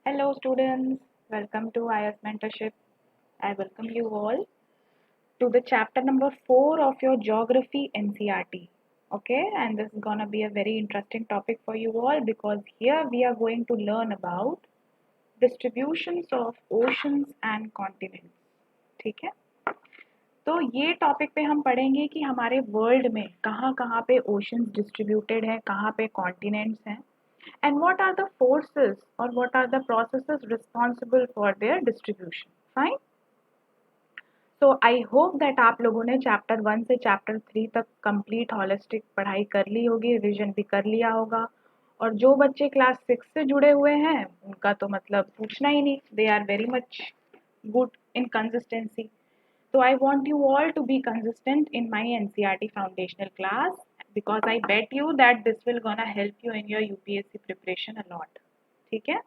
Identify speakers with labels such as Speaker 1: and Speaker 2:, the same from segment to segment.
Speaker 1: Hello students, welcome to IS Mentorship. I welcome you all to the chapter number 4 of your Geography NCRT. Okay, and this is gonna be a very interesting topic for you all because here we are going to learn about distributions of oceans and continents. ठीक है, तो ये topic पे हम पढ़ेंगे कि हमारे world में कहाँ कहाँ पे ओशंस डिस्ट्रीब्यूटेड हैं, कहाँ पे कॉन्टिनेंट्स हैं, and what are the forces or what are the processes responsible for their distribution. Fine. So I hope that आप लोगों ने चैप्टर 1 से चैप्टर 3 तक कंप्लीट होलिस्टिक पढ़ाई कर ली होगी, रिवीजन भी कर लिया होगा, और जो बच्चे क्लास 6 से जुड़े हुए हैं उनका तो मतलब पूछना ही नहीं, they are very much good in consistency. So I want you all to be consistent in my NCRT foundational class because I bet you that this will gonna help you in your UPSC preparation a lot. ठीक है,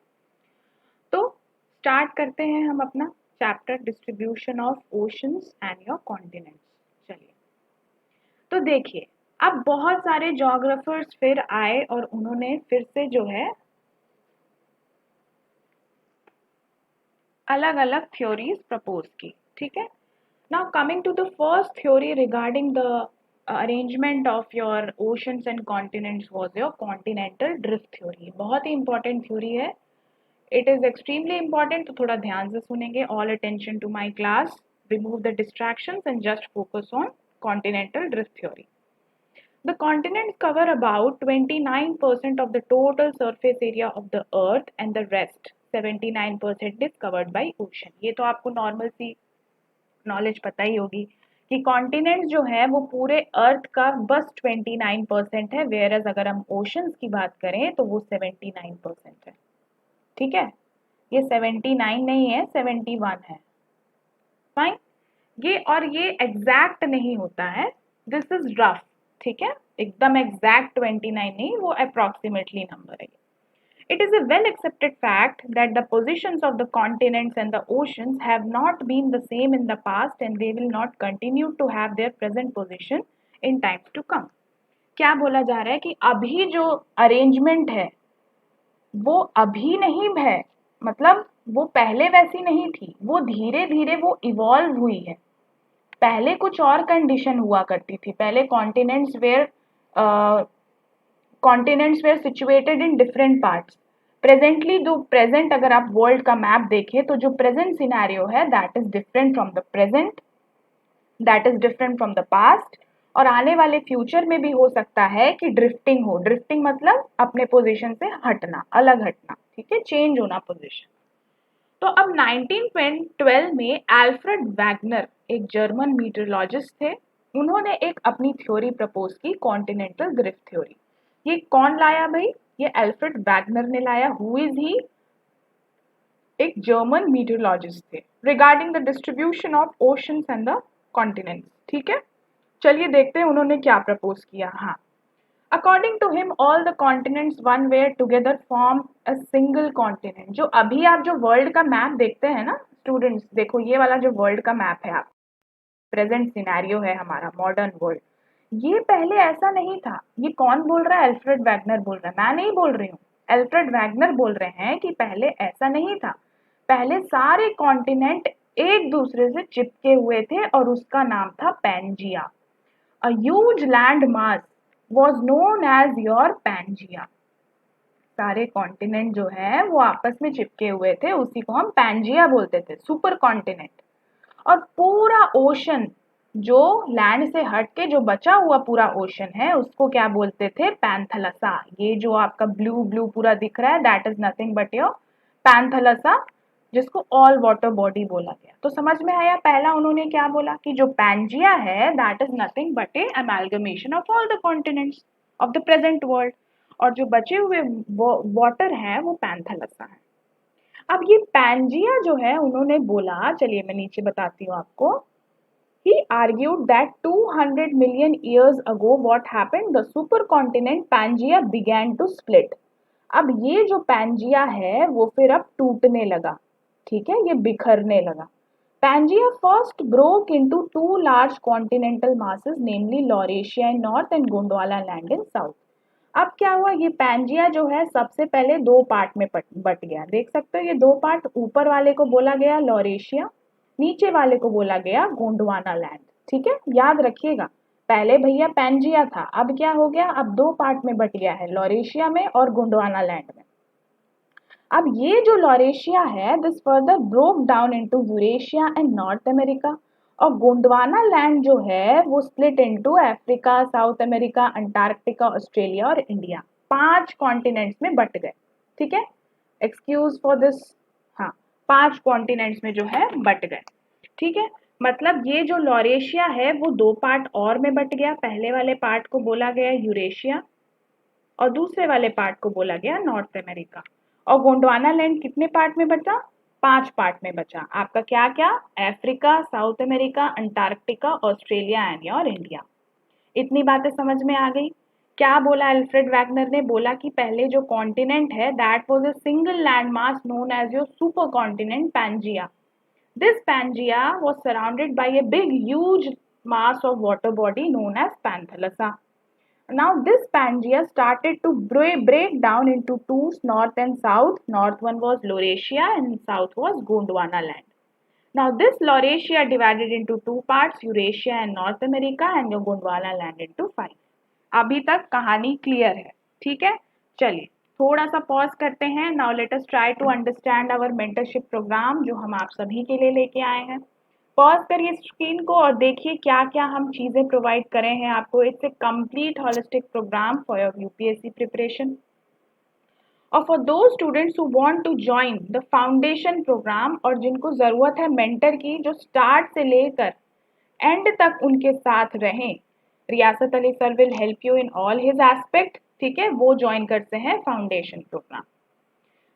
Speaker 1: तो start करते हैं हम अपना chapter distribution of oceans and your continents. चलिए, तो देखिए, अब बहुत सारे जोग्राफर्स फिर आए और उन्होंने फिर से जो है अलग अलग थ्योरीज प्रपोज की। ठीक है, now coming to the first theory regarding the arrangement of your oceans and continents was your continental drift theory। बहुत ही important theory है, it is extremely important, तो थोड़ा ध्यान से सुनेंगे। all attention to my class, remove the distractions and just focus on continental drift theory। The continents cover about 29% of the total surface area of the earth and the rest 79% is covered by ocean। ये तो आपको normal सी knowledge पता ही होगी कि continent जो है वो पूरे अर्थ का बस 29% है, वेयर एज अगर हम ओशंस की बात करें तो वो 79% है। ठीक है, ये 79 नहीं है, 71 है। फाइन, ये एग्जैक्ट नहीं होता है, दिस इज रफ। ठीक है, एकदम एग्जैक्ट 29 नहीं, वो अप्रोक्सीमेटली नंबर है। It is a well accepted fact that the positions of the continents and the oceans have not been the same in the past and they will not continue to have their present position in times to come। क्या बोला जा रहा है कि अभी जो arrangement है वो अभी नहीं है, मतलब वो पहले वैसी नहीं थी, वो धीरे धीरे वो इवॉल्व हुई है। पहले कुछ और कंडीशन हुआ करती थी, पहले continents were situated in different parts. Presently जो प्रेजेंट अगर आप वर्ल्ड का मैप देखें तो जो प्रेजेंट सिनेरियो है that is different from the present, that is different from the past, और आने वाले फ्यूचर में भी हो सकता है कि ड्रिफ्टिंग हो। ड्रिफ्टिंग मतलब अपने पोजीशन से हटना, अलग हटना। ठीक है, चेंज होना पोजीशन। तो अब 1912 में अल्फ्रेड वैगनर एक जर्मन मीटरोलॉजिस्ट थे, उन्होंने एक अपनी थ्योरी प्रपोज की, कॉन्टिनेंटल ड्रिफ्ट थ्योरी। ये कौन लाया भाई? ये अल्फ्रेड वैगनर ने लाया। Who is he? एक जर्मन मीटरोलॉजिस्ट थे, regarding the distribution of oceans and the continents. ठीक है, चलिए देखते हैं उन्होंने क्या प्रपोज किया। हाँ, according to him all the continents one were together form a single continent. जो अभी आप जो वर्ल्ड का मैप देखते हैं ना स्टूडेंट्स, देखो ये वाला जो वर्ल्ड का मैप है, आप प्रेजेंट सिनेरियो है हमारा मॉडर्न वर्ल्ड, ये पहले ऐसा नहीं था। ये कौन बोल रहा है? अल्फ्रेड वैगनर बोल रहा है, मैं नहीं बोल रही हूँ। अल्फ्रेड वैगनर बोल रहे हैं कि पहले ऐसा नहीं था, पहले सारे कॉन्टिनेंट एक दूसरे से चिपके हुए थे और उसका नाम था Pangaea. A huge land mass was known as your Pangea। सारे कॉन्टिनेंट जो है वो आपस में चिपके हुए थे, उसी को हम पैंजिया बोलते थे, सुपर कॉन्टिनेंट। और पूरा ओशन जो लैंड से हट के जो बचा हुआ पूरा ओशन है उसको क्या बोलते थे? पैंथलसा। ये जो आपका ब्लू ब्लू पूरा दिख रहा है that is nothing but your Panthalassa, जिसको ऑल वाटर बॉडी बोला गया। तो समझ में आया? पहला उन्होंने क्या बोला कि जो पैंजिया है that is nothing but A amalgamation of all the continents of the present world, और जो बचे हुए वाटर है वो पैंथलसा है। अब ये पैंजिया जो है उन्होंने बोला, चलिए मैं नीचे बताती हूँ आपको। He argued that 200 million years ago what happened? The supercontinent Pangaea began to split। अब ये जो पैंजिया है वो फिर अब टूटने लगा। ठीक है, ये बिखरने लगा। Pangaea first broke into two large continental masses, namely Laurasia in north and Gondwana land in south। अब क्या हुआ, ये पैंजिया जो है सबसे पहले दो पार्ट में बट गया। देख सकते हो ये दो पार्ट, ऊपर वाले को बोला गया लॉरेशिया, नीचे वाले को बोला गया गोंडवाना लैंड। ठीक है, याद रखिएगा, पहले भैया पैंजिया था, अब क्या हो गया, अब दो पार्ट में बट गया है, लॉरेशिया में और गोंडवाना लैंड में। अब ये जो लॉरेशिया है this further broke down into Eurasia and north America, और गोंडवाना लैंड जो है वो split into Africa, south America, Antarctica, Australia और इंडिया, 5 कॉन्टिनेंट्स में बट गए। ठीक है, एक्सक्यूज फॉर दिस, हाँ 5 कॉन्टिनेंट्स में जो है बट गए। ठीक है, मतलब ये जो लॉरेशिया है वो दो पार्ट और में बट गया, पहले वाले पार्ट को बोला गया यूरेशिया और दूसरे वाले पार्ट को बोला गया नॉर्थ अमेरिका। और गोंडवाना लैंड कितने पार्ट में बचा, 5 पार्ट में बचा। आपका क्या क्या, Africa, south America, Antarctica, Australia and your India. इतनी बातें समझ में आ गई। क्या बोला अल्फ्रेड वैगनर ने, बोला कि पहले जो कॉन्टिनेंट है that was a single land mass known as your supercontinent Pangaea. This Pangaea was surrounded by a big huge mass of water body known as Panthalassa. Now this Pangaea started to break down into two, north and south. North one was Laurasia and south was Gondwana land. Now this Laurasia divided into two parts, Eurasia and North America, and your Gondwana land into 5. अभी तक कहानी clear है? ठीक है, चलिए थोड़ा सा pause करते हैं। Now let us try to understand our mentorship program जो हम आप सभी के लिए लेके आए हैं। पॉज करिए स्क्रीन को और देखिए क्या क्या हम चीज़ें प्रोवाइड करें हैं आपको। It's a complete holistic program for your UPSC preparation और for those students who want to join the foundation program, और जिनको ज़रूरत है मेंटर की जो स्टार्ट से लेकर एंड तक उनके साथ रहें। रियासत Ali sir will help you in all his aspect. ठीक है, वो ज्वाइन करते हैं फाउंडेशन प्रोग्राम।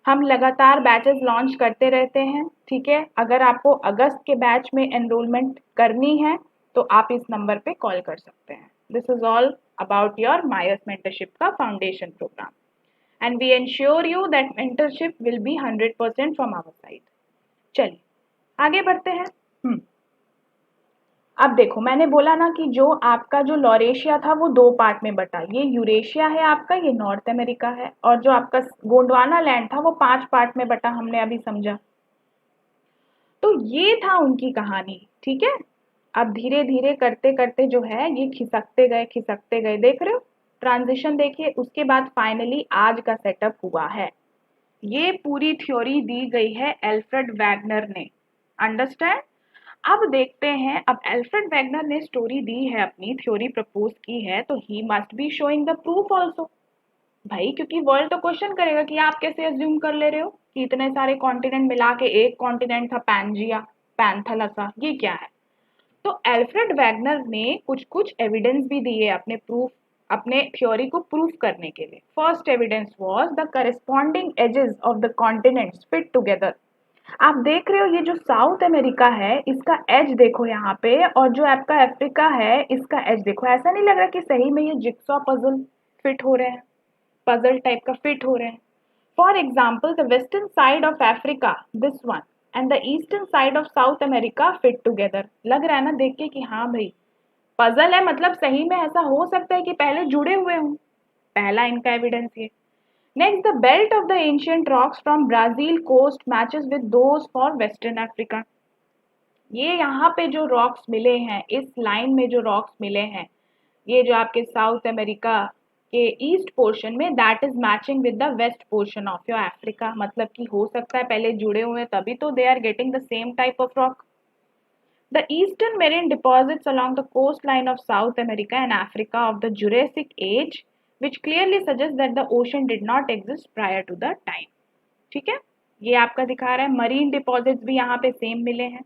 Speaker 1: हम लगातार बैचेस लॉन्च करते रहते हैं। ठीक है, अगर आपको अगस्त के बैच में एनरोलमेंट करनी है तो आप इस नंबर पे कॉल कर सकते हैं। This is all about your Myers mentorship का foundation program and we ensure you that mentorship will be 100% from our side. चलिए आगे बढ़ते हैं। अब देखो मैंने बोला ना कि जो आपका जो लॉरेशिया था वो दो पार्ट में बटा, ये यूरेशिया है आपका, ये नॉर्थ अमेरिका है, और जो आपका गोंडवाना लैंड था वो 5 पार्ट में बटा, हमने अभी समझा। तो ये था उनकी कहानी। ठीक है, अब धीरे धीरे करते करते जो है ये खिसकते गए, देख रहे हो ट्रांजिशन, देखिए उसके बाद फाइनली आज का सेटअप हुआ है। ये पूरी थ्योरी दी गई है एल्फ्रेड वैगनर ने, अंडरस्टैंड। अब देखते हैं, अब एल्फ्रेड वैगनर ने स्टोरी दी है, अपनी थ्योरी प्रपोज की है, तो he must be showing the proof also भाई, क्योंकि वर्ल्ड तो क्वेश्चन करेगा कि आप कैसे अज्यूम कर ले रहे हो कि इतने सारे कॉन्टिनेंट मिला के एक कॉन्टिनेंट था पैंजिया, पैंथलसा, ये क्या है। तो एल्फ्रेड वैगनर ने कुछ कुछ एविडेंस भी दिए अपने प्रूफ, अपने थ्योरी को प्रूफ करने के लिए। First evidence was the corresponding edges of the continents fit together. आप देख रहे हो ये जो साउथ अमेरिका है इसका एज देखो यहाँ पे, और जो आपका अफ्रीका है इसका एज देखो। ऐसा नहीं लग रहा कि सही में ये जिक्सॉ पजल फिट हो रहे हैं, पजल टाइप का फिट हो रहे हैं। For example the western side of Africa this one and the eastern side of south America fit together. लग रहा है ना देख के कि हाँ भाई पजल है, मतलब सही में ऐसा हो सकता है कि पहले जुड़े हुए हों। पहला इनका एविडेंस ये। Next, the belt of the ancient rocks from Brazil coast matches with those for Western Africa. ये यहाँ पे जो रॉक्स मिले हैं, इस लाइन में जो रॉक्स मिले हैं, ये जो आपके साउथ अमेरिका के ईस्ट पोर्शन में, that is matching with the west portion of your Africa. मतलब कि हो सकता है पहले जुड़े हुए हैं तभी तो they are getting the same type of rock. The eastern marine deposits along the coastline of South America and Africa of the Jurassic age, which clearly suggests that the ocean did not exist prior to the time. ठीक है, ये आपका दिखा रहा है marine deposits भी यहाँ पे सेम मिले हैं।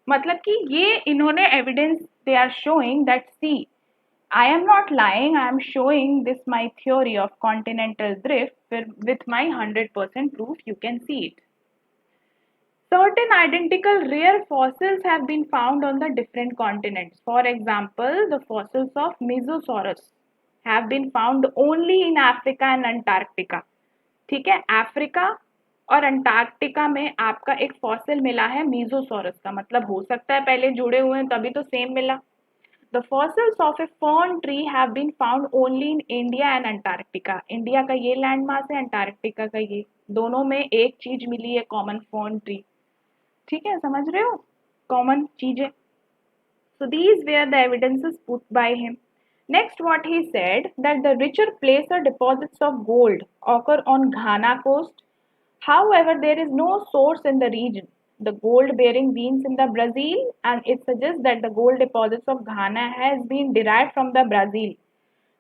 Speaker 1: मतलब कि ये इन्होंने evidence, they are showing that see I am not lying, I am showing this my theory of continental drift with my 100% proof, you can see it. Certain identical rare fossils have been found on the different continents. For example, the fossils of Mesosaurus have been found only in Africa and Antarctica. ठीक है, Africa और Antarctica में आपका एक fossil मिला है मीजोसॉरस का, मतलब हो सकता है पहले जुड़े हुए हैं तभी तो सेम मिला। The fossils of a fern tree have been found only in India and Antarctica. India का ये लैंड मास है, अंटार्कटिका का ये, दोनों में एक चीज मिली है, कॉमन फर्न ट्री। ठीक है, समझ रहे हो, कॉमन चीजें। So these were the evidences put by him. Next, what he said, that the richer placer deposits of gold occur on Ghana coast. However, there is no source in the region. The gold-bearing veins in the Brazil, and it suggests that the gold deposits of Ghana has been derived from the Brazil.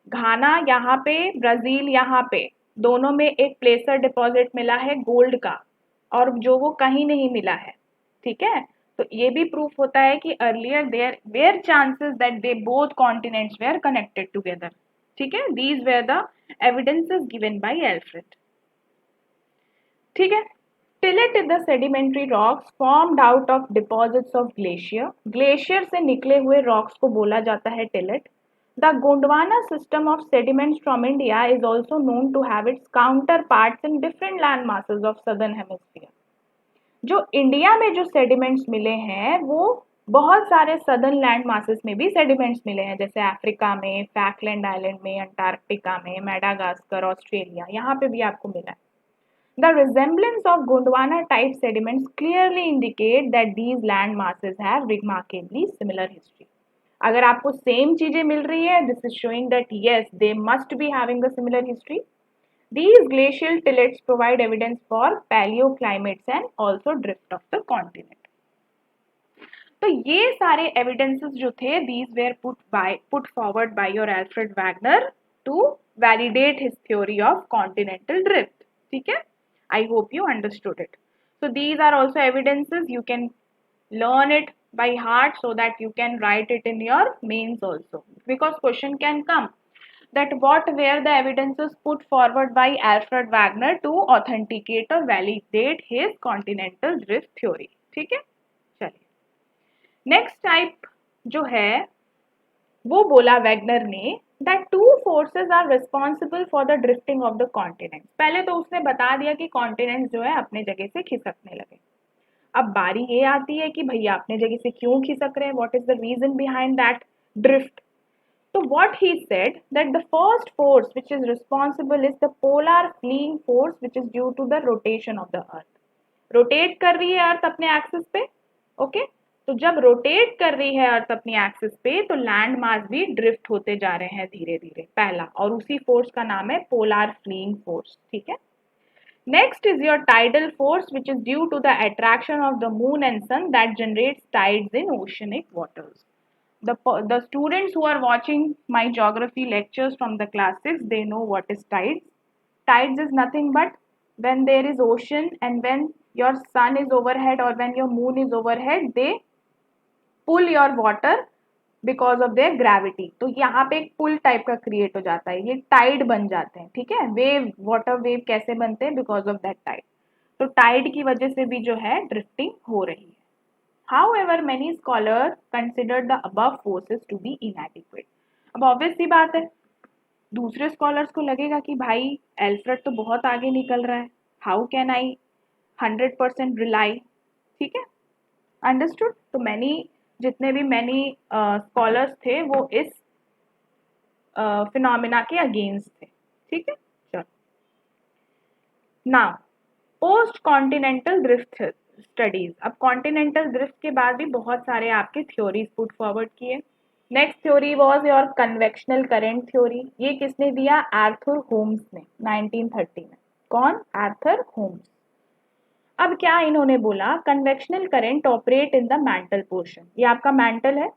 Speaker 1: घाना यहाँ पे, Brazil यहाँ पे, दोनों में एक प्लेसर deposit मिला है gold का, और जो वो कहीं नहीं मिला है। ठीक है, तो ये भी प्रूफ होता है कि earlier there were chances that they both continents were connected together. ठीक है, these were the evidences given by Alfred. ठीक है, tillite is the sedimentary rocks formed out of deposits of glacier. Glacier से निकले हुए रॉक्स को बोला जाता है tillite. The Gondwana system of sediments from India is also known to have its counterparts in different land masses of southern hemisphere. जो India में जो सेडिमेंट्स मिले हैं वो बहुत सारे सदर्न लैंड मासेस में भी सेडिमेंट्स मिले हैं, जैसे अफ्रीका में, फैकलैंड आइलैंड में, अंटार्कटिका में, मेडागास्कर, ऑस्ट्रेलिया, यहाँ पे भी आपको मिला है। The resemblance of Gondwana type sediments clearly indicate that these land masses have remarkably similar history. अगर आपको सेम चीजें मिल रही है, this is showing that yes they must be having the similar history. These glacial tillets provide evidence for paleoclimates and also drift of the continent. तो ये सारे evidences जो थे, these were put forward by your Alfred Wegener to validate his theory of continental drift. ठीक है, I hope you understood it. So these are also evidences, you can learn it by heart so that you can write it in your mains also, because question can come that what were the evidences put forward by Alfred Wegener to authenticate or validate his continental drift theory. ठीक है, चलिए next type जो है वो बोला Wagner ने that two forces are responsible for the drifting of the continents. पहले तो उसने बता दिया कि कॉन्टिनेंट्स जो है अपने जगह से खिसकने लगे। अब बारी ये आती है कि भैया अपने जगह से क्यों खिसक रहे हैं, what is the reason behind that drift. तो what he said that the first force which is responsible is the polar fleeing force which is due to the rotation of the earth. Rotate कर रही है अर्थ अपने axis पे, okay तो जब rotate कर रही है अर्थ अपनी एक्सिस पे तो लैंड मास भी ड्रिफ्ट होते जा रहे हैं धीरे धीरे, पहला, और उसी फोर्स का नाम है पोलर फ्लीइंग फोर्स। ठीक है, next is your tidal force which is due to the attraction of the moon and sun that generates tides in oceanic waters. The students who are watching my geography lectures from the class 6, they know what is tides. Tides is nothing but when there is ocean and when your sun is overhead or when your moon is overhead, they pull your water because of their gravity. तो यहाँ पे एक पुल type का create हो जाता है, ये Tide बन जाते हैं। ठीक है, वेव, वाटर वेव कैसे बनते हैं, बिकॉज ऑफ दैट टाइड। तो टाइड की वजह से भी जो है ड्रिफ्टिंग हो रही है। However many scholars consider the above forces to be inadequate. अब ऑब्वियस सी बात है, दूसरे स्कॉलर्स को लगेगा कि भाई एल्फ्रेड तो बहुत आगे निकल रहा है, हाउ कैन आई 100% रिलाई। ठीक है, अंडरस्टूड। तो मैनी जितने भी मैनी स्कॉलर्स थे वो इस फिनोमिना के अगेंस्ट थे। ठीक है, चलो now post continental drift studies. अब कॉन्टिनेंटल ड्रिफ्ट के बाद भी बहुत सारे आपके थ्योरीज पुट फॉरवर्ड किए। Next theory was your convectional current theory. ये किसने दिया, आर्थर होम्स ने 1930 में। कौन, आर्थर होम्स। अब क्या इन्होंने बोला, convectional current operate in the mantle portion. ये आपका मैंटल है,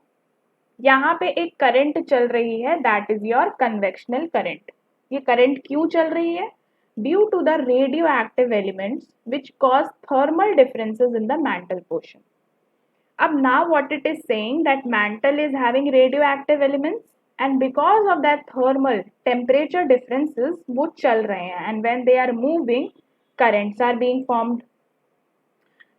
Speaker 1: यहाँ पे एक करंट चल रही है, that is your convectional current. ये करंट क्यों चल रही है, due to the radio active elements which cause thermal differences in the mantle portion. अब now what it is saying that mantle is having radio active elements and because of that thermal temperature differences वो चल रहे हैं, and when they are moving currents are being formed.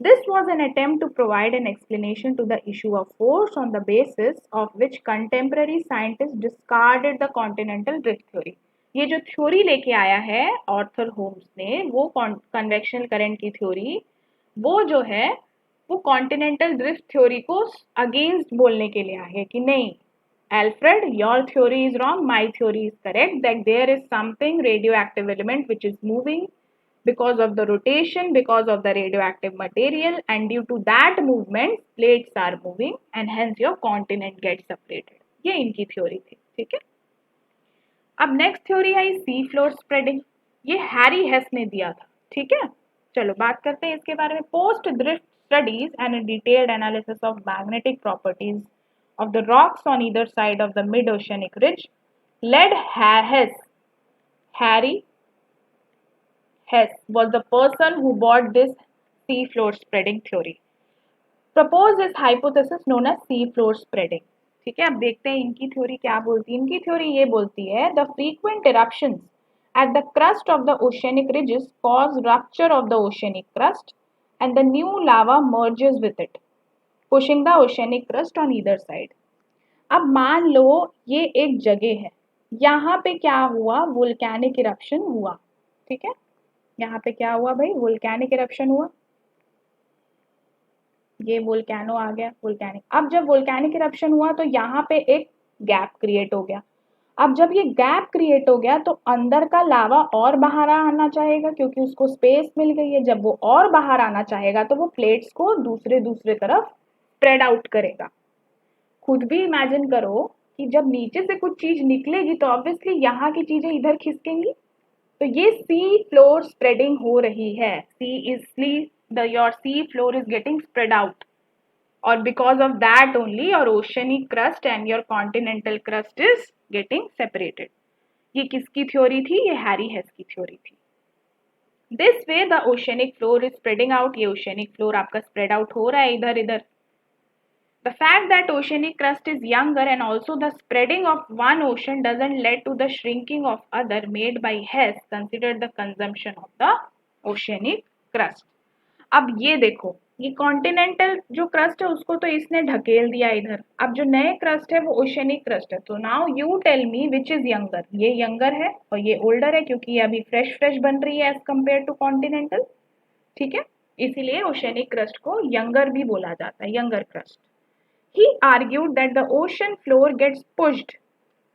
Speaker 1: This was an attempt to provide an explanation to the issue of force on the basis of which contemporary scientists discarded the continental drift theory. ये जो theory लेके आया है Arthur Holmes ने, वो convectional current की theory, वो जो है वो कॉन्टिनेंटल ड्रिफ्ट थ्योरी को अगेंस्ट बोलने के लिए आया है कि नहीं, Alfred, your theory is wrong, my theory is correct, that there is something radioactive element which is moving because of the rotation, because of the radioactive material, and due to that movement plates are moving and hence your continent gets separated. ये इनकी theory थी, ठीक है। अब next theory आई sea floor spreading, ये Harry हेस ने दिया था, ठीक है। चलो बात करते हैं इसके बारे में। Post drift studies and detailed analysis of magnetic properties of the rocks on either side of the mid-oceanic ridge led Harry Hess was the person who brought this sea floor spreading theory. Proposed this hypothesis known as sea floor spreading. ठीक है, अब देखते हैं इनकी theory क्या बोलती है। इनकी थ्योरी ये बोलती है the frequent eruptions at the crust of the oceanic ridges cause rupture of the oceanic crust and the new lava merges with it, pushing the oceanic crust on either side. अब मान लो ये एक जगह है, यहाँ पे क्या हुआ, वोल्केनिक इरप्शन हुआ, ठीक है। यहाँ पे क्या हुआ भाई, वोल्केनिक इरप्शन हुआ, ये वोल्केनो आ गया वोल्केनिक। अब जब वोल्केनिक इरप्शन हुआ तो यहाँ पे एक गैप क्रिएट हो गया। अब जब ये गैप क्रिएट हो गया तो अंदर का लावा और बाहर आना चाहेगा क्योंकि उसको स्पेस मिल गई है। जब वो और बाहर आना चाहेगा तो वो प्लेट्स को दूसरे दूसरे तरफ स्प्रेड आउट करेगा। खुद भी इमेजिन करो कि जब नीचे से कुछ चीज निकलेगी तो ऑब्वियसली यहाँ की चीजें इधर खिसकेंगी। तो ये सी फ्लोर स्प्रेडिंग हो रही है। Your sea floor is getting spread out और because of that only your oceanic crust and your continental crust is getting separated. ये किसकी थ्योरी थी, ये हैरी हेस की थ्योरी थी। This way the oceanic floor is spreading out, ये oceanic floor आपका spread out हो रहा है इधर इधर। The fact that oceanic crust is younger and also the spreading of one ocean doesn't lead to the shrinking of other made by Hess considered the consumption of the oceanic crust. अब ये देखो, ये continental जो crust है उसको तो इसने ढकेल दिया इधर। अब जो नए क्रस्ट है वो ओशनिक क्रस्ट है। तो now you tell me which is younger. ये यंगर है और ये ओल्डर है क्योंकि ये अभी फ्रेश फ्रेश बन रही है एज कम्पेयर टू कॉन्टिनेंटल, ठीक है। इसीलिए ओशनिक क्रस्ट को यंगर भी बोला जाता है, younger crust. He argued that the ocean floor gets pushed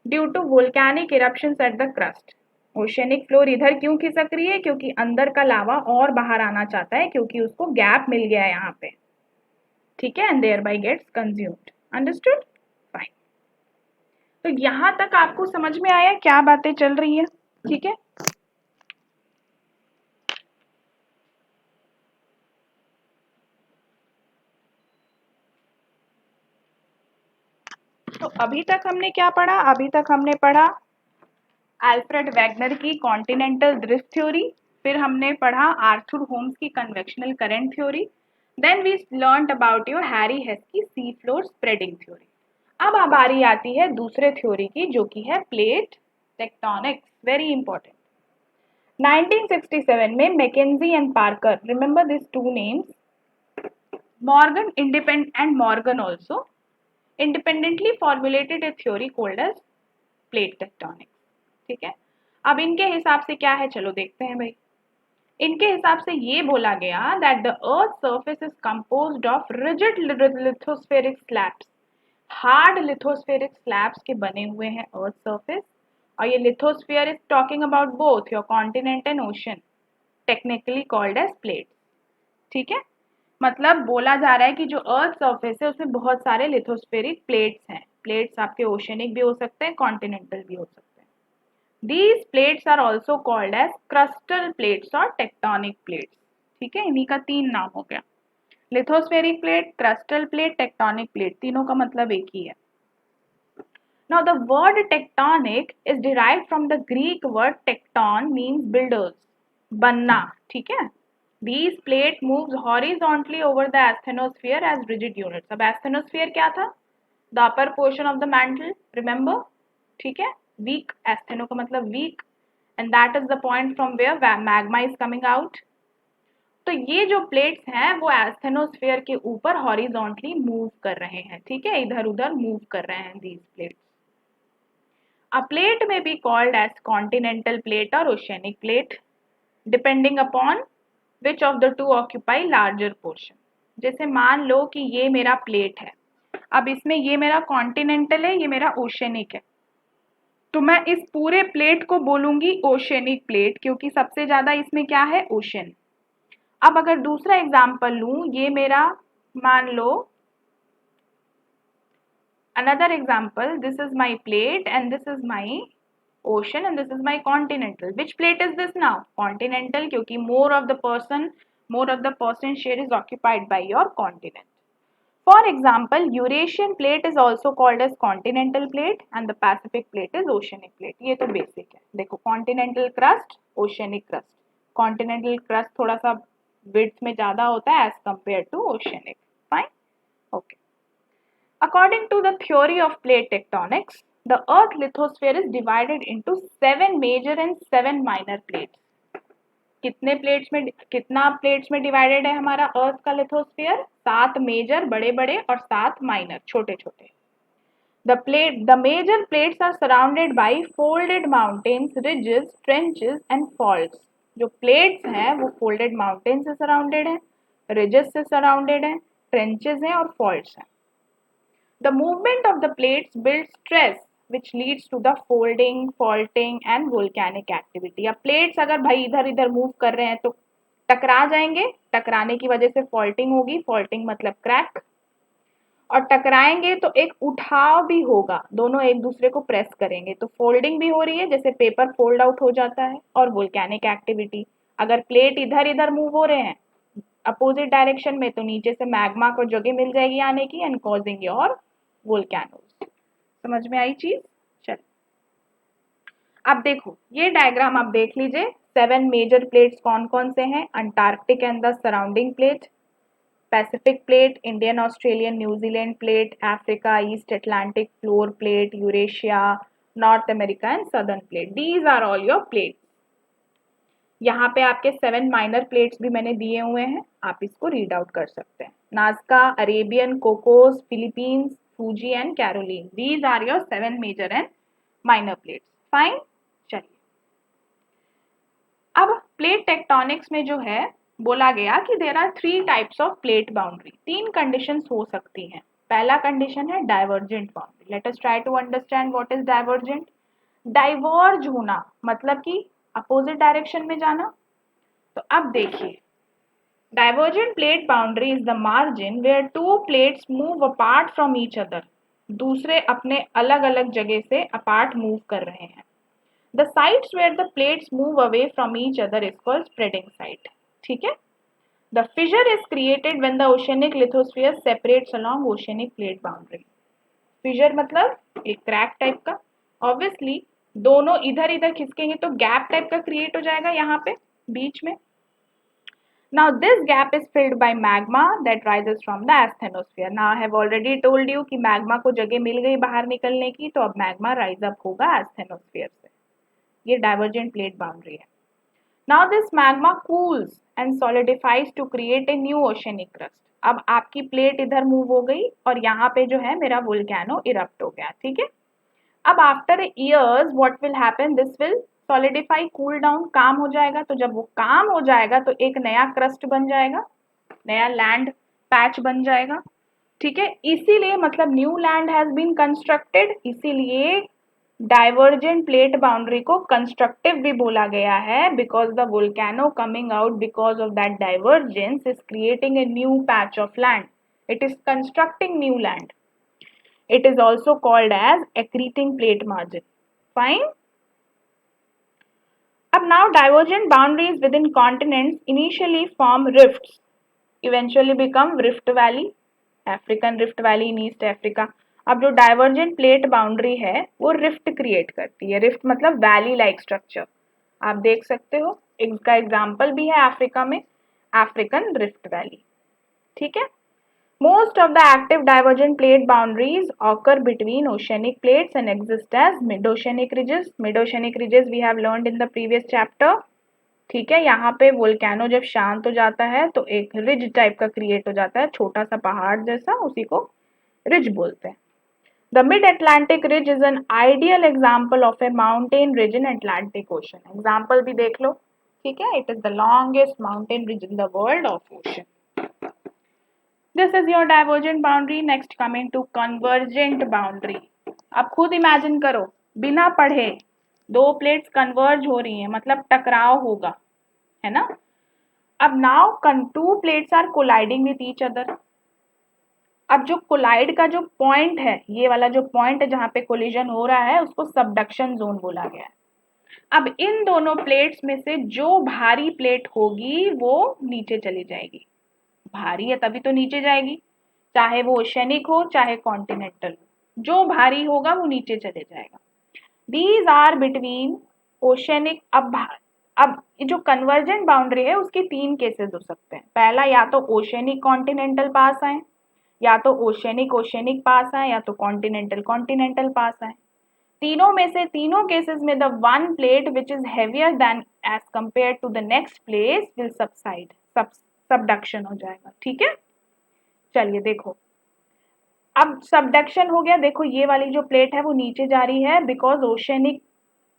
Speaker 1: due to volcanic eruptions at the crust. Oceanic floor इधर क्यों खिसक रही है, क्योंकि अंदर का लावा और बाहर आना चाहता है क्योंकि उसको गैप मिल गया है यहाँ पे, ठीक है, and thereby gets consumed. Understood, fine. तो यहाँ तक आपको समझ में आया क्या बातें चल रही है, ठीक है। तो अभी तक हमने क्या पढ़ा, अभी तक हमने पढ़ा अल्फ्रेड वैगनर की कॉन्टिनेंटल ड्रिफ्ट थ्योरी, फिर हमने पढ़ा आर्थर होम्स की convectional current theory, then we learned about your Harry Hess की सी फ्लोर स्प्रेडिंग थ्योरी। अब बारी आती है दूसरे थ्योरी की जो कि है प्लेट टेक्टोनिक्स, वेरी इंपॉर्टेंट। 1967 में McKenzie and Parker, remember this two names, Morgan independent and Morgan also independently formulated a theory called as plate tectonics, ठीक है। अब इनके हिसाब से क्या है, चलो देखते हैं भाई। इनके हिसाब से ये बोला गया that the earth surface is composed of rigid lithospheric slabs, hard lithospheric slabs के बने हुए हैं earth surface, और ये lithosphere is talking about both your continent and ocean, technically called as plates, ठीक है। मतलब बोला जा रहा है कि जो अर्थ सरफेस है उसमें बहुत सारे लिथोस्फेरिक प्लेट्स हैं। प्लेट्स आपके ओशनिक भी हो सकते हैं, कॉन्टिनेंटल भी हो सकते हैं। These plates are also called as crustal plates और टेक्टोनिक प्लेट्स, ठीक है। इन्हीं का तीन नाम हो गया, lithospheric plate, crustal plate, tectonic plate, तीनों का मतलब एक ही है। Now the word tectonic is derived from the Greek word tecton, means builders, बनना, ठीक है। These plate moves horizontally over the asthenosphere as rigid units. अब asthenosphere क्या था, the upper portion of the mantle, remember, ठीक है। weak, astheno का मतलब weak, and that is the point from where magma is coming out. तो ये जो प्लेट्स हैं वो एस्थेनोस्फेयर के ऊपर हॉरिजॉन्टली मूव कर रहे हैं, ठीक है, इधर उधर मूव कर रहे हैं these plates. A plate may be called as continental plate or oceanic plate depending upon which of the two occupy larger portion. जैसे मान लो कि ये मेरा प्लेट है, अब इसमें ये मेरा कॉन्टिनेंटल है, ये मेरा ओशनिक है, तो मैं इस पूरे प्लेट को बोलूंगी ओशनिक प्लेट, क्योंकि सबसे ज्यादा इसमें क्या है, ओशन। अब अगर दूसरा एग्जांपल लूं, ये मेरा मान लो another example, this is my plate and this is my ocean and this is my continental. Which plate is this now? Continental, क्योंकि more of the person share is occupied by your continent. For example, Eurasian plate is also called as continental plate and the Pacific plate is oceanic plate. ये तो basic है. देखो continental crust, oceanic crust. Continental crust थोड़ा सा width में ज़्यादा होता है as compared to oceanic. Fine? Okay. According to the theory of plate tectonics, the Earth lithosphere is divided into 7 major and 7 minor plates. कितना plates में divided है हमारा अर्थ का लिथोस्फीयर? 7 मेजर बड़े बड़े और 7 माइनर छोटे छोटे. The major plates are surrounded by folded mountains, ridges, trenches and faults. जो प्लेट्स हैं वो फोल्डेड माउंटेन से सराउंडेड है, रिजेस से सराउंडेड है, ट्रेंचेस हैं और फॉल्ट्स हैं. The movement of the plates builds stress which leads to the folding, faulting and volcanic activity. अब प्लेट्स अगर भाई इधर इधर मूव कर रहे हैं तो टकरा जाएंगे, टकराने की वजह से फॉल्टिंग होगी, फॉल्टिंग मतलब क्रैक, और टकराएंगे तो एक उठाव भी होगा, दोनों एक दूसरे को प्रेस करेंगे, तो फोल्डिंग भी हो रही है जैसे पेपर फोल्ड आउट हो जाता है, और वोल्केनिक एक्टिविटी. अगर प्लेट इधर इधर मूव हो रहे हैं अपोजिट डायरेक्शन में तो नीचे से मैग्मा को जगह मिल जाएगी आने की एंड कॉजिंग योर वोल्केनोज. समझ में आई चीज? चल अब देखो ये डायग्राम आप देख लीजिए. 7 मेजर प्लेट्स कौन कौन से हैं? Antarctic and the surrounding plate, Pacific plate, Indian Australian New Zealand plate, Africa, east Atlantic floor plate, Eurasia, North America and southern plate. These are all your plates. यहाँ पे आपके 7 माइनर प्लेट्स भी मैंने दिए हुए हैं, आप इसको रीड आउट कर सकते हैं. Nazca, Arabian, Cocos, Philippines, Fiji and Caroline. These are your 7 major and minor plates. Fine. चलिए अब प्लेट टेक्टोनिक्स में जो है बोला गया कि there are 3 types of plate boundary. 3 conditions हो सकती हैं. पहला कंडीशन है divergent boundary. Let us try to understand what is divergent. Diverge होना मतलब कि अपोजिट डायरेक्शन में जाना. तो अब देखिए, divergent plate boundary is the margin where 2 plates move apart from each other. दूसरे अपने अलग अलग जगह से अपार्ट मूव कर रहे हैं. The sides where the plates move away from each other is called spreading side. ठीक है. The fissure is created when the oceanic lithosphere separates along oceanic plate boundary. Fissure मतलब एक क्रैक टाइप का. Obviously दोनों इधर इधर खिसकेंगे तो gap type का क्रिएट हो जाएगा यहाँ पे बीच में. Now this gap is filled by magma that rises from the asthenosphere. Now I have already told you कि magma को जगह मिल गई बाहर निकलने की, तो अब magma rise up होगा asthenosphere से. ये divergent plate boundary है. Now this magma cools and solidifies to create a new oceanic crust. अब आपकी प्लेट इधर मूव हो गई और यहाँ पे जो है मेरा वोल्केनो इरप्ट हो गया. ठीक है. अब after years what will happen, this will solidify, cool down, काम हो जाएगा. तो जब वो काम हो जाएगा तो एक नया क्रस्ट बन जाएगा, नया लैंड पैच बन जाएगा. ठीक है. इसीलिए मतलब new land has been constructed, इसीलिए डाइवर्जेंट प्लेट बाउंड्री को कंस्ट्रक्टिव भी बोला गया है, because the volcano coming out because of that divergence is creating a new patch of land. It is constructing new land. It is also called as accreting plate margin. Fine. Ab now divergent boundaries within continents initially form rifts, eventually become rift valley, African rift valley in East Africa. अब जो divergent plate boundary है वो rift create करती है. rift मतलब valley like structure. आप देख सकते हो, इसका example भी है अफ्रीका में, African rift valley. ठीक है. Most of the active divergent plate boundaries occur between oceanic plates and exist as mid-oceanic ridges. Mid-oceanic ridges we have learned in the previous chapter. ठीक है. यहाँ पे वोल्केनो जब शांत हो जाता है तो एक रिज टाइप का क्रिएट हो जाता है, छोटा सा पहाड़ जैसा, उसी को रिज बोलते हैं. The mid-Atlantic ridge is an ideal example of a mountain ridge in Atlantic Ocean. Example भी देख लो. ठीक है. It is the longest mountain ridge in the world of ocean. This is your divergent boundary. Next coming to convergent boundary. अब खुद imagine करो, बिना पढ़े दो प्लेट्स कन्वर्ज हो रही हैं, मतलब टकराव होगा, है ना. अब now two plates are colliding with each other. अब जो कोलाइड का जो पॉइंट है, ये वाला जो पॉइंट है जहां पे कोलिजन हो रहा है, उसको सबडक्शन जोन बोला गया है. अब इन दोनों प्लेट्स में से जो भारी प्लेट होगी वो नीचे चली जाएगी. भारी है तभी तो नीचे जाएगी, चाहे वो ओशनिक हो चाहे कॉन्टिनेंटल हो. जो भारी होगा वो नीचे चले जाएगा. These are between oceanic. अब जो कन्वर्जेंट बाउंड्री है उसके तीन केसेस हो सकते हैं. पहला, या तो ओशनिक कॉन्टिनेंटल पास आए, या तो ओशनिक ओशनिक पास आए, या तो कॉन्टिनेंटल कॉन्टिनेंटल पास आए. तीनों में से तीनों केसेस में the one plate which is heavier than as compared to the next place will subside. Subduction हो जाएगा. ठीक है, चलिए देखो. अब सबडक्शन हो गया. देखो ये वाली जो प्लेट है वो नीचे जा रही है बिकॉज ओशनिक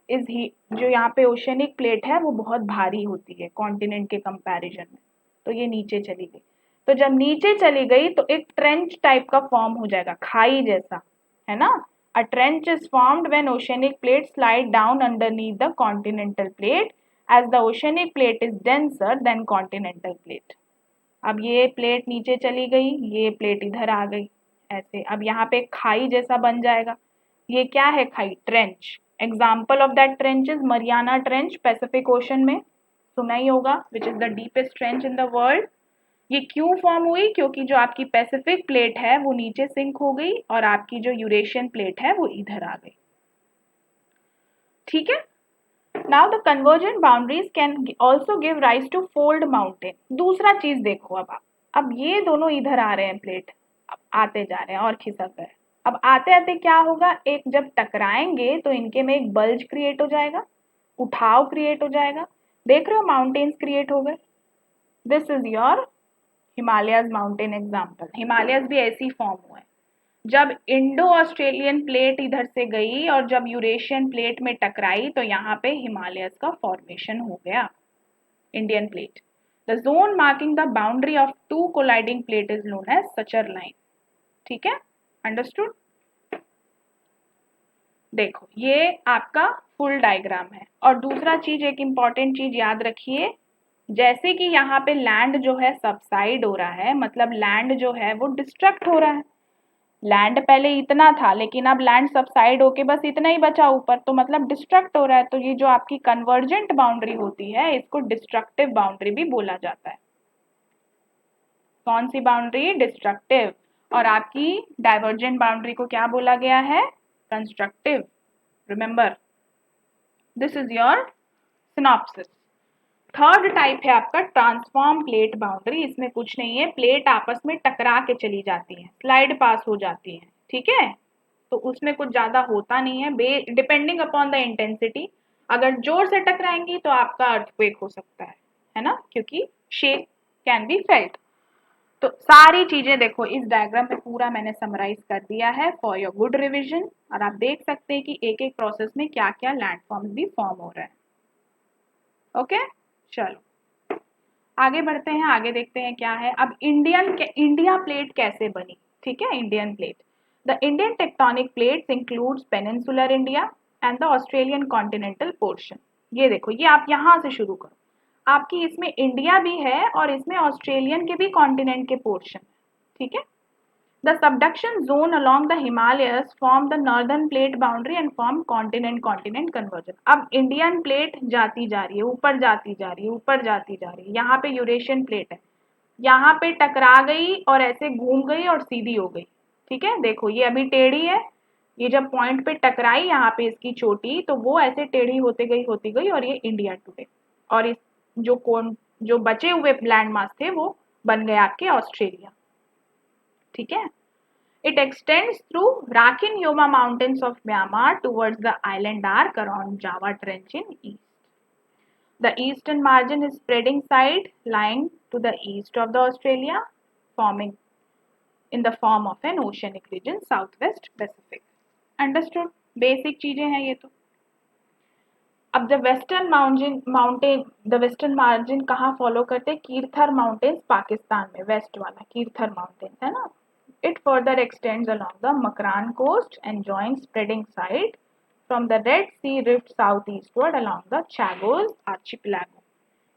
Speaker 1: इज ही, जो यहाँ पे ओशनिक प्लेट है वो बहुत भारी होती है कॉन्टिनेंट के कंपैरिजन में, तो ये नीचे चली गई. तो जब नीचे चली गई तो एक ट्रेंच टाइप का फॉर्म हो जाएगा, खाई जैसा, है ना. A trench is formed when oceanic plate slide down underneath the continental plate as the oceanic plate is denser than continental plate. अब ये प्लेट नीचे चली गई, ये प्लेट इधर आ गई ऐसे. अब यहाँ पे खाई जैसा बन जाएगा. ये क्या है? खाई, trench. Example of that trench is Mariana trench, Pacific ocean में सुना ही होगा, which is the deepest trench in the world. ये क्यों फॉर्म हुई? क्योंकि जो आपकी पैसिफिक प्लेट है वो नीचे सिंक हो गई और आपकी जो यूरेशियन प्लेट है वो इधर आ गई. ठीक है. Now the convergent boundaries can also give rise to fold mountain. दूसरा चीज देखो. अब ये दोनों इधर आ रहे हैं प्लेट, अब आते जा रहे हैं और खिसक गए. अब आते आते क्या होगा, एक जब टकराएंगे तो इनके में एक बल्ज क्रिएट हो जाएगा, उठाव क्रिएट हो जाएगा. देख रहे हो, माउंटेन्स क्रिएट हो गए. This is your Himalayas mountain example. Himalayas भी ऐसी फॉर्म हुआ है. जब इंडो ऑस्ट्रेलियन प्लेट इधर से गई और जब यूरेशियन प्लेट में टकराई तो यहाँ पे हिमालयस का फॉर्मेशन हो गया, Indian plate. The zone marking the boundary of two colliding plate is known as suture line. ठीक है, अंडरस्टूड. देखो ये आपका फुल डायग्राम है. और दूसरा चीज, एक इंपॉर्टेंट चीज याद रखिए, जैसे कि यहाँ पे लैंड जो है सबसाइड हो रहा है, मतलब लैंड जो है वो डिस्ट्रक्ट हो रहा है. लैंड पहले इतना था लेकिन अब लैंड सबसाइड होके बस इतना ही बचा ऊपर, तो मतलब डिस्ट्रक्ट हो रहा है. तो ये जो आपकी कन्वर्जेंट बाउंड्री होती है इसको डिस्ट्रक्टिव बाउंड्री भी बोला जाता है. कौन सी बाउंड्री? डिस्ट्रक्टिव. और आपकी डाइवर्जेंट बाउंड्री को क्या बोला गया है? Constructive. Remember, this is your synopsis. Third type है आपका ट्रांसफॉर्म प्लेट बाउंड्री. इसमें कुछ नहीं है, प्लेट आपस में टकरा के चली जाती है, स्लाइड पास हो जाती है. ठीक है, तो उसमें कुछ ज्यादा होता नहीं है, डिपेंडिंग अपॉन द इंटेंसिटी. अगर जोर से टकराएंगी तो आपका अर्थक्वेक हो सकता है ना, क्योंकि शेक कैन बी फेल्ट. तो सारी चीजें देखो इस डायग्राम में पूरा मैंने समराइज कर दिया है फॉर योर गुड रिविजन. और आप देख सकते हैं कि एक एक प्रोसेस में क्या क्या लैंडफॉर्म्स भी फॉर्म हो रहा है. ओके, चलो आगे बढ़ते हैं. आगे देखते हैं क्या है. अब इंडिया प्लेट कैसे बनी. ठीक है, Indian plate. The Indian tectonic plates includes peninsular India and the Australian continental portion. ये देखो, ये आप यहाँ से शुरू करो. आपकी इसमें इंडिया भी है और इसमें ऑस्ट्रेलियन के भी कॉन्टिनेंट के पोर्शन. ठीक है. The subduction zone along the Himalayas form the northern plate boundary and form continent-continent convergence. अब इंडियन प्लेट जाती जा रही है, ऊपर जाती जा रही है, ऊपर जाती जा रही है. यहाँ पे यूरेशियन प्लेट है, यहाँ पे टकरा गई और ऐसे घूम गई और सीधी हो गई. ठीक है, देखो ये अभी टेढ़ी है. ये जब पॉइंट पे टकराई यहाँ पे इसकी चोटी, तो वो ऐसे टेढ़ी होती गई और ये इंडिया टुडे. और इस जो बचे हुए लैंड मास थे वो बन गए आपके ऑस्ट्रेलिया. ठीक है. It extends through Rakhine-Yoma mountains of Myanmar towards the island arc around Java Trench in east. The eastern margin is spreading side lying to the east of the Australia, forming in the form of an oceanic region, Southwest Pacific. Understood? Basic चीजें हैं ये तो. अब the western margin कहाँ follow करते हैं? Kirthar mountains Pakistan में, waste वाला कीर्थर माउंटेन्स है ना। It further x tends along the Makran coast and joins spreading side from the Red Sea rift southeastward along the Chagos archipelago।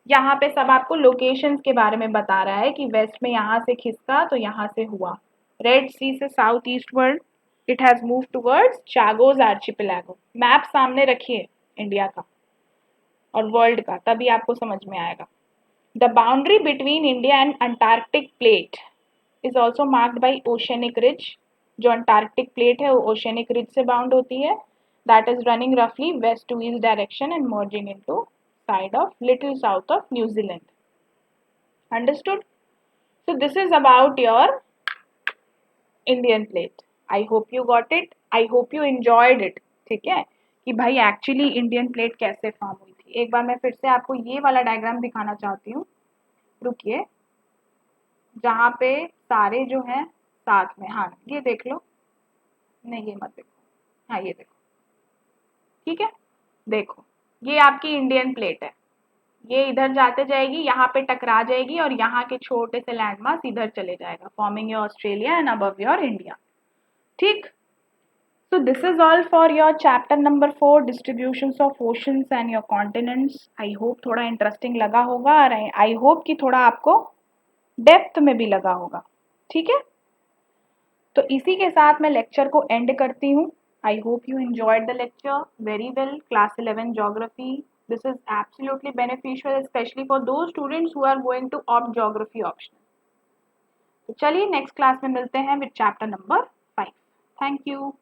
Speaker 1: यहाँ पे सब आपको लोकेशंस के बारे में बता रहा है कि वेस्ट में यहाँ से खिसका तो यहाँ से हुआ, रेड सी से south eastward it has move towards Chagos Archipelago. Map सामने रखिए इंडिया का और वर्ल्ड का, तभी आपको समझ में आएगा। The boundary between India and Antarctic plate is also marked by oceanic ridge. जो अंटार्कटिक प्लेट है वो ओशनिक रिज से बाउंड होती है, दैट इज रनिंग रफली west to east direction and merging into side of little south of New Zealand. Understood? So this is about your Indian plate. I hope you got it. I hope you enjoyed it. ठीक है कि भाई actually Indian plate कैसे form हुई थी। एक बार मैं फिर से आपको ये वाला डायग्राम दिखाना चाहती हूँ, रुकिए, जहाँ पे सारे जो हैं साथ में, हाँ ये देख लो, नहीं ये मत देखो, हाँ ये देखो, ठीक है, देखो ये आपकी इंडियन प्लेट है, ये इधर जाते जाएगी, यहाँ पे टकरा जाएगी और यहाँ के छोटे से लैंड मास इधर चले जाएगा, forming your Australia and above your India. ठीक, so this is all for your chapter number 4 distributions of oceans and your continents। I hope थोड़ा इंटरेस्टिंग लगा होगा और I hope कि थोड़ा आपको डेप्थ में भी लगा होगा। ठीक है, तो इसी के साथ मैं लेक्चर को एंड करती हूँ। I hope you enjoyed the lecture very well। Class 11 Geography, this is absolutely beneficial especially for those students who are going to opt geography option। तो चलिए नेक्स्ट क्लास में मिलते हैं with chapter number 5। Thank you.